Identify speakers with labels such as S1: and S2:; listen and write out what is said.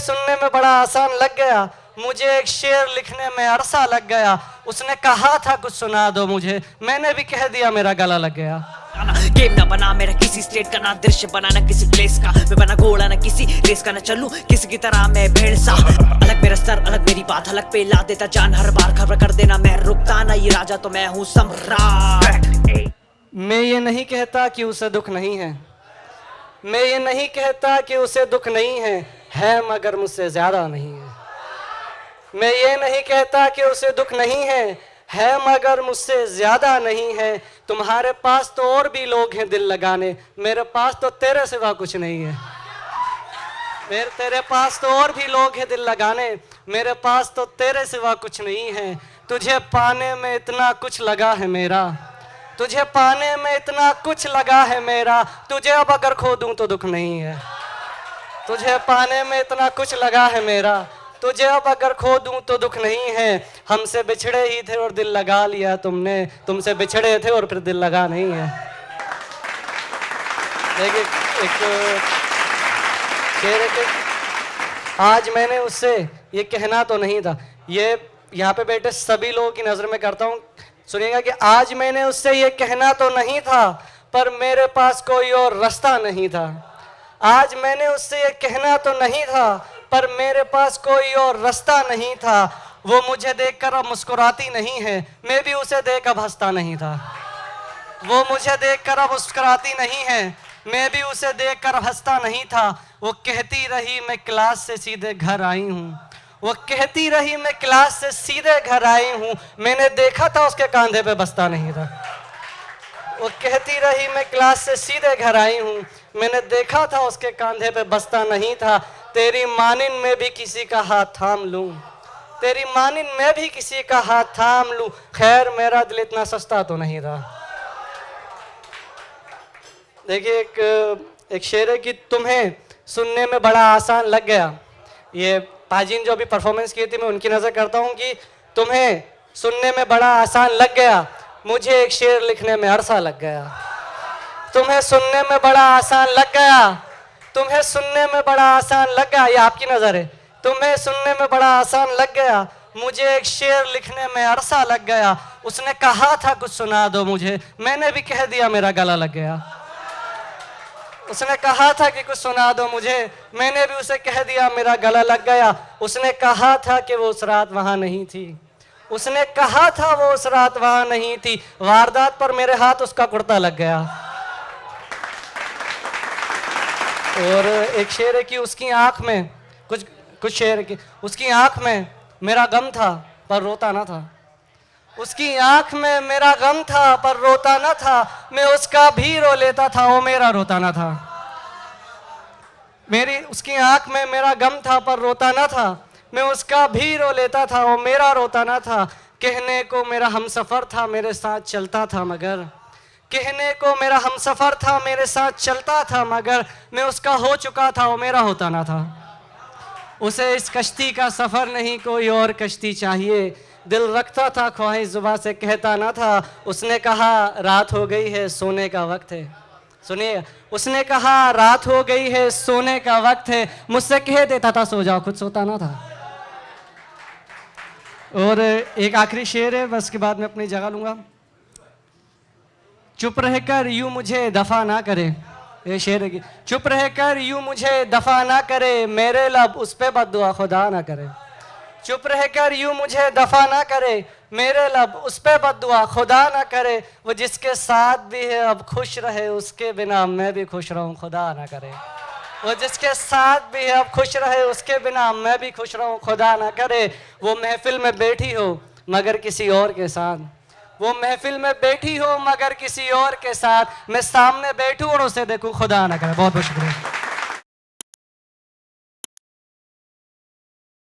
S1: सुनने में बड़ा आसान लग गया, मुझे एक शेर लिखने में अरसा लग गया। उसने कहा था कुछ सुना दो मुझे, मैंने भी कह दिया मेरा गला लग गया।
S2: गेम ना बना मेरा किसी स्टेट का, ना दृश्य बना ना किसी प्लेस का, मैं बना घोड़ा ना किसी रेस का, ना चलूं किसी की तरह मैं भेड़ सा। अलग मेरा स्तर अलग मेरी बात, अलग पे ला देता जान हर बार, खबर कर देना मैं रुकता ना, ये राजा तो मैं हूँ सम्राट।
S1: मैं ये नहीं कहता कि उसे दुख नहीं है, मैं ये नहीं कहता कि उसे दुख नहीं है मगर मुझसे ज्यादा नहीं है। मैं ये नहीं कहता कि उसे दुख नहीं है मगर मुझसे ज्यादा नहीं है। तुम्हारे पास तो और भी लोग हैं दिल लगाने, मेरे पास तो तेरे सिवा कुछ नहीं है। तेरे पास तो और भी लोग हैं दिल लगाने, मेरे पास तो तेरे सिवा कुछ नहीं है। तुझे पाने में इतना कुछ लगा है मेरा, तुझे पाने में इतना कुछ लगा है मेरा, तुझे अब अगर खो दूं तो दुख नहीं है। तुझे पाने में इतना कुछ लगा है मेरा, तुझे अब अगर खो दूं तो दुख नहीं है। हमसे बिछड़े ही थे और दिल लगा लिया तुमने, तुमसे बिछड़े थे और फिर दिल लगा नहीं है। देखिए एक शेर के, आज मैंने उससे ये कहना तो नहीं था, ये यहाँ पे बैठे सभी लोगों की नज़र में करता हूँ, सुनिएगा कि आज मैंने उससे ये कहना तो नहीं था पर मेरे पास कोई और रास्ता नहीं था। आज मैंने उससे ये कहना तो नहीं था पर मेरे पास कोई और रास्ता नहीं था। वो मुझे देखकर अब मुस्कुराती नहीं है, मैं भी उसे देख अब हंसता नहीं था। वो मुझे देखकर अब मुस्कुराती नहीं है, मैं भी उसे देखकर हंसता नहीं था। वो कहती रही मैं क्लास से सीधे घर आई हूँ, वो कहती रही मैं क्लास से सीधे घर आई हूँ, मैंने देखा था उसके कंधे पे बस्ता नहीं था। वो कहती रही मैं क्लास से सीधे घर आई हूँ, मैंने देखा था उसके कंधे पे बस्ता नहीं था। तेरी मानिन में भी किसी का हाथ थाम लूँ, तेरी मानिन में भी किसी का हाथ थाम लूँ, खैर मेरा दिल इतना सस्ता तो नहीं था। देखिए एक शेर है कि तुम्हें सुनने में बड़ा आसान लग गया। ये पाजीन जो अभी परफॉर्मेंस की थी मैं उनकी नज़र करता हूँ कि तुम्हें सुनने में बड़ा आसान लग गया, मुझे एक शेर लिखने में अरसा लग गया। तुम्हें सुनने में बड़ा आसान लग गया, तुम्हें सुनने में बड़ा आसान लग गया, ये आपकी नज़र है। तुम्हें सुनने में बड़ा आसान लग गया, मुझे एक शेर लिखने में अरसा लग गया। उसने कहा था कुछ सुना दो मुझे, मैंने भी कह दिया मेरा गला लग गया। उसने कहा था कि कुछ सुना दो मुझे, मैंने भी उसे कह दिया मेरा गला लग गया। उसने कहा था कि वो उस रात वहाँ नहीं थी, उसने कहा था वो उस रात वहाँ नहीं थी, वारदात पर मेरे हाथ उसका कुर्ता लग गया। और एक शेर है कि उसकी आँख में कुछ शेर की, उसकी आँख में मेरा गम था पर रोता ना था, उसकी आँख में मेरा गम था पर रोता ना था, मैं उसका भी रो लेता था वो मेरा रोता ना था। उसकी आँख में मेरा गम था पर रोता ना था, मैं उसका भी रो लेता था वो मेरा रोता ना था। कहने को मेरा हमसफ़र था मेरे साथ चलता था मगर, कहने को मेरा हमसफ़र था मेरे साथ चलता था मगर, मैं उसका हो चुका था वो मेरा होता ना था। उसे इस कश्ती का सफ़र नहीं कोई और कश्ती चाहिए, दिल रखता था ख्वाहिश जुबां से कहता ना था। उसने कहा रात हो गई है सोने का वक्त है, सुनिए, उसने कहा रात हो गई है सोने का वक्त है, मुझसे कह देता था सो जाओ, खुद सोता ना था। और एक आखिरी शेर है, बस के बाद मैं अपनी जगह लूँगा। चुप रहकर यूँ मुझे दफ़ा ना करे, ये शेर है कि चुप रहकर यूँ मुझे दफ़ा ना करे, मेरे लब उस पे बद्दुआ खुदा ना करे। चुप रहकर यूँ मुझे दफ़ा ना करे, मेरे लब उस पे बद्दुआ खुदा ना करे। वो जिसके साथ भी है अब खुश रहे, उसके बिना मैं भी खुश रहूँ खुदा ना करे। वो जिसके साथ भी है अब खुश रहे, उसके बिना मैं भी खुश रहूँ खुदा ना करे। वो महफिल में बैठी हो मगर किसी और के साथ, वो महफिल में बैठी हो मगर किसी और के साथ, मैं सामने बैठूँ और उसे देखूँ खुदा ना करे। बहुत बहुत शुक्रिया।